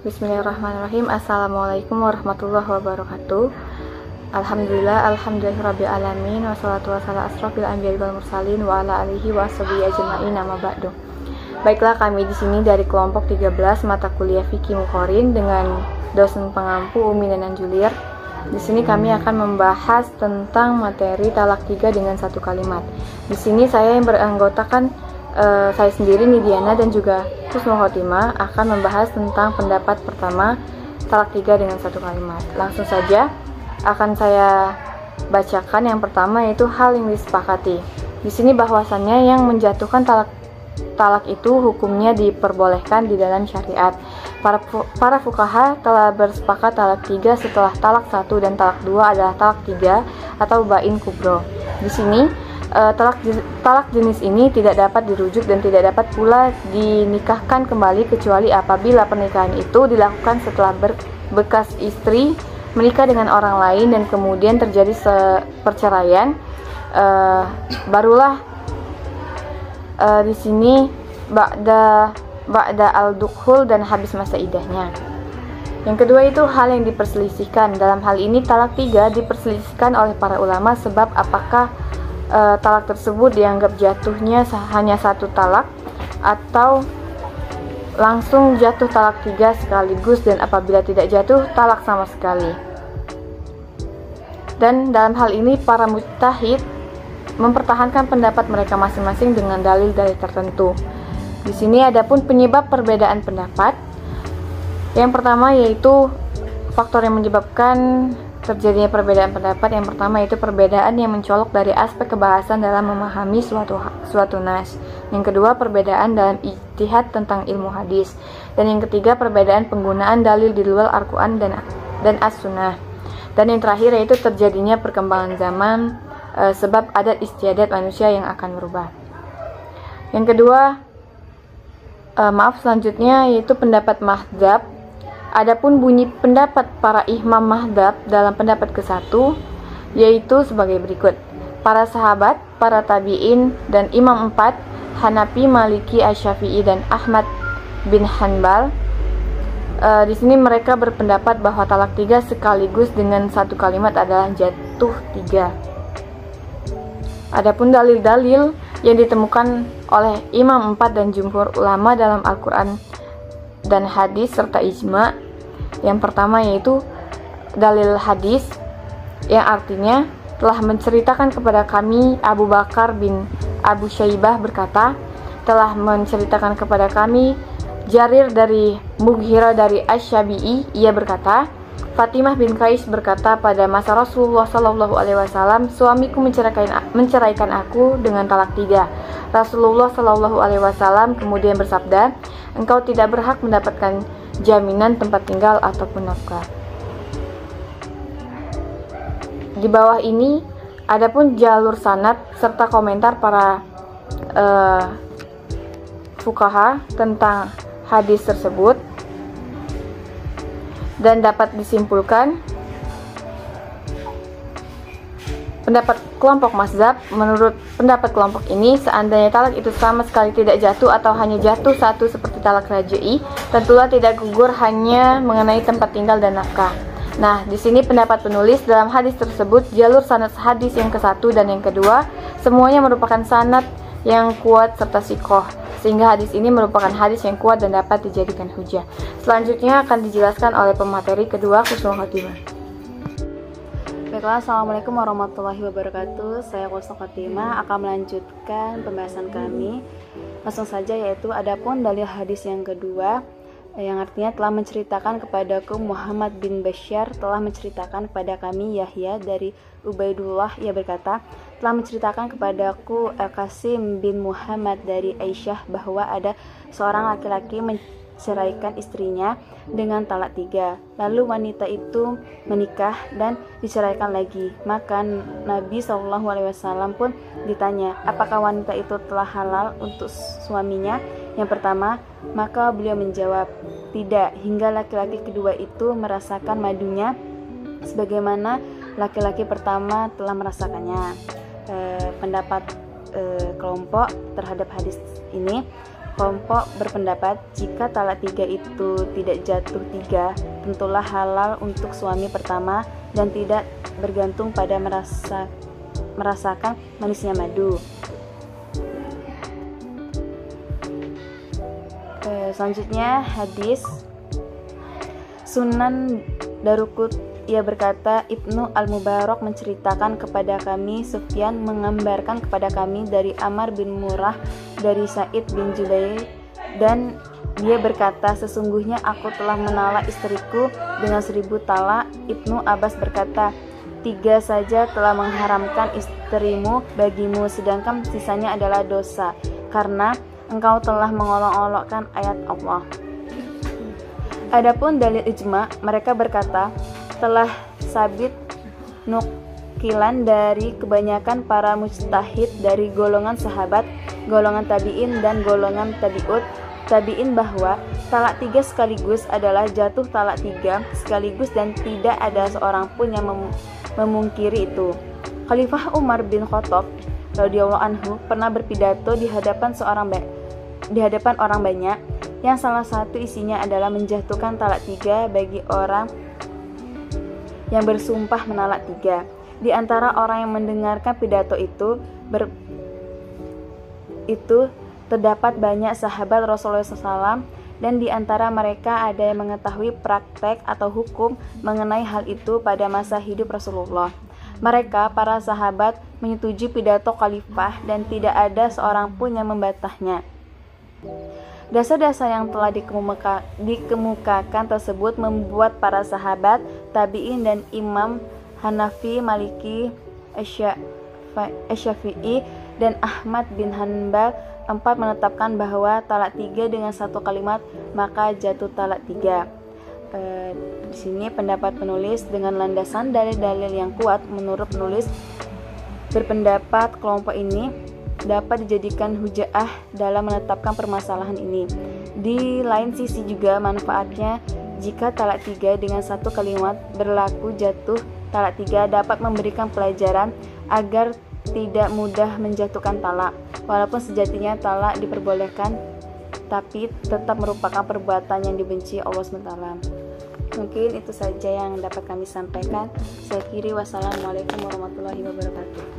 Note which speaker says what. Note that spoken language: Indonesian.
Speaker 1: Bismillahirrahmanirrahim. Assalamualaikum warahmatullahi wabarakatuh. Alhamdulillahirabbil alamin, wassalatu wassalamu asrofil anbiya'i wal mursalin wa ala alihi wa sahbihi ajma'in, amma ba'du. Baiklah, kami di sini dari kelompok 13 mata kuliah Fikih Muqarrin dengan dosen pengampu Umi Nenan Julier. Di sini kami akan membahas tentang materi talak 3 dengan satu kalimat. Di sini saya yang beranggotakan saya sendiri, Nidiana, dan juga Husnul Khotimah akan membahas tentang pendapat pertama talak 3 dengan satu kalimat. Langsung saja akan saya bacakan yang pertama, yaitu hal yang disepakati. Di sini bahwasannya yang menjatuhkan talak itu hukumnya diperbolehkan di dalam syariat. Para fuqaha telah bersepakat talak 3 setelah talak 1 dan talak 2 adalah talak 3 atau bain kubro. Di sini talak jenis ini tidak dapat dirujuk dan tidak dapat pula dinikahkan kembali kecuali apabila pernikahan itu dilakukan setelah bekas istri menikah dengan orang lain dan kemudian terjadi perceraian, barulah di sini ba'da al-dukhul dan habis masa iddahnya. Yang kedua itu hal yang diperselisihkan. Dalam hal ini talak 3 diperselisihkan oleh para ulama sebab apakah talak tersebut dianggap jatuhnya hanya satu talak atau langsung jatuh talak 3 sekaligus, dan apabila tidak jatuh talak sama sekali. Dan dalam hal ini para mujtahid mempertahankan pendapat mereka masing-masing dengan dalil-dalil tertentu. Di sini adapun penyebab perbedaan pendapat. Yang pertama yaitu faktor yang menyebabkan terjadinya perbedaan pendapat. Yang pertama yaitu perbedaan yang mencolok dari aspek kebahasan dalam memahami suatu nas. Yang kedua, perbedaan dalam ijtihad tentang ilmu hadis. Dan yang ketiga, perbedaan penggunaan dalil di luar Al-Quran dan As-Sunnah. Dan yang terakhir yaitu terjadinya perkembangan zaman, sebab adat istiadat manusia yang akan berubah. Yang kedua, selanjutnya yaitu pendapat mazhab. Adapun bunyi pendapat para imam mazhab dalam pendapat ke-1 yaitu sebagai berikut. Para sahabat, para tabi'in, dan imam 4, Hanafi, Maliki, Asy-Syafi'i, dan Ahmad bin Hanbal. Di sini mereka berpendapat bahwa talak 3 sekaligus dengan satu kalimat adalah jatuh 3. Adapun dalil-dalil yang ditemukan oleh imam 4 dan jumhur ulama dalam Al-Quran dan hadis serta ijma. Yang pertama yaitu dalil hadis yang artinya telah menceritakan kepada kami Abu Bakar bin Abu Syaibah berkata, telah menceritakan kepada kami Jarir dari Mughirah dari Asy-Syabi'i, ia berkata, Fatimah bin Qais berkata, pada masa Rasulullah SAW, suamiku menceraikan aku dengan talak 3. Rasulullah SAW kemudian bersabda, engkau tidak berhak mendapatkan jaminan tempat tinggal ataupun nafkah. Di bawah ini adapun jalur sanad serta komentar para fuqaha tentang hadis tersebut, dan dapat disimpulkan pendapat kelompok mazhab. Menurut pendapat kelompok ini, seandainya talak itu sama sekali tidak jatuh atau hanya jatuh satu seperti talak raj'i, tentulah tidak gugur hanya mengenai tempat tinggal dan nafkah. Nah, di sini pendapat penulis dalam hadis tersebut, jalur sanad hadis yang ke-1 dan yang kedua semuanya merupakan sanad yang kuat serta sikoh, sehingga hadis ini merupakan hadis yang kuat dan dapat dijadikan hujah. Selanjutnya akan dijelaskan oleh pemateri kedua, Husnul Khotimah.
Speaker 2: Baiklah, assalamualaikum warahmatullahi wabarakatuh. Saya Husnul Khotimah akan melanjutkan pembahasan kami. Langsung saja, yaitu adapun dalil hadis yang kedua, yang artinya telah menceritakan kepadaku Muhammad bin Bashar, telah menceritakan kepada kami Yahya dari Ubaidullah, ia berkata, telah menceritakan kepadaku Al-Qasim bin Muhammad dari Aisyah bahwa ada seorang laki-laki menceraikan istrinya dengan talak 3. Lalu wanita itu menikah dan diceraikan lagi. Maka Nabi SAW pun ditanya, apakah wanita itu telah halal untuk suaminya yang pertama? Maka beliau menjawab, tidak, hingga laki-laki kedua itu merasakan madunya sebagaimana laki-laki pertama telah merasakannya. Pendapat kelompok terhadap hadis ini, kelompok berpendapat jika talak 3 itu tidak jatuh 3, tentulah halal untuk suami pertama dan tidak bergantung pada merasakan manisnya madu. Selanjutnya hadis Sunan Darukut, ia berkata, Ibnu Al-Mubarak menceritakan kepada kami, Sufyan mengambarkan kepada kami dari Ammar bin Murrah dari Sa'id bin Jubair, dan dia berkata, sesungguhnya aku telah menalak istriku dengan 1000 talak. Ibnu Abbas berkata, 3 saja telah mengharamkan istrimu bagimu, sedangkan sisanya adalah dosa, karena engkau telah mengolok-olokkan ayat Allah. Adapun dalil ijma, mereka berkata, telah sabit nukilan dari kebanyakan para mujtahid dari golongan sahabat, golongan tabi'in dan golongan tabi'ut tabi'in bahwa talak 3 sekaligus adalah jatuh talak 3 sekaligus dan tidak ada seorang pun yang memungkiri itu. Khalifah Umar bin Khattab radhiyallahu anhu pernah berpidato di hadapan orang banyak, yang salah satu isinya adalah menjatuhkan talak 3 bagi orang yang bersumpah menalak 3. Di antara orang yang mendengarkan pidato itu terdapat banyak sahabat Rasulullah SAW, dan di antara mereka ada yang mengetahui praktek atau hukum mengenai hal itu pada masa hidup Rasulullah. Mereka, para sahabat, menyetujui pidato khalifah dan tidak ada seorang pun yang membantahnya. Dasar-dasar yang telah dikemukakan tersebut membuat para sahabat, tabi'in dan imam Hanafi, Maliki, Syafi'i dan Ahmad bin Hanbal empat menetapkan bahwa talak 3 dengan satu kalimat maka jatuh talak 3. Di sini pendapat penulis dengan landasan dalil-dalil yang kuat. Menurut penulis berpendapat kelompok ini dapat dijadikan hujah dalam menetapkan permasalahan ini. Di lain sisi juga manfaatnya jika talak 3 dengan satu kalimat berlaku jatuh talak 3 dapat memberikan pelajaran agar tidak mudah menjatuhkan talak, walaupun sejatinya talak diperbolehkan tapi tetap merupakan perbuatan yang dibenci Allah SWT. Mungkin itu saja yang dapat kami sampaikan. Saya akhiri, wassalamualaikum warahmatullahi wabarakatuh.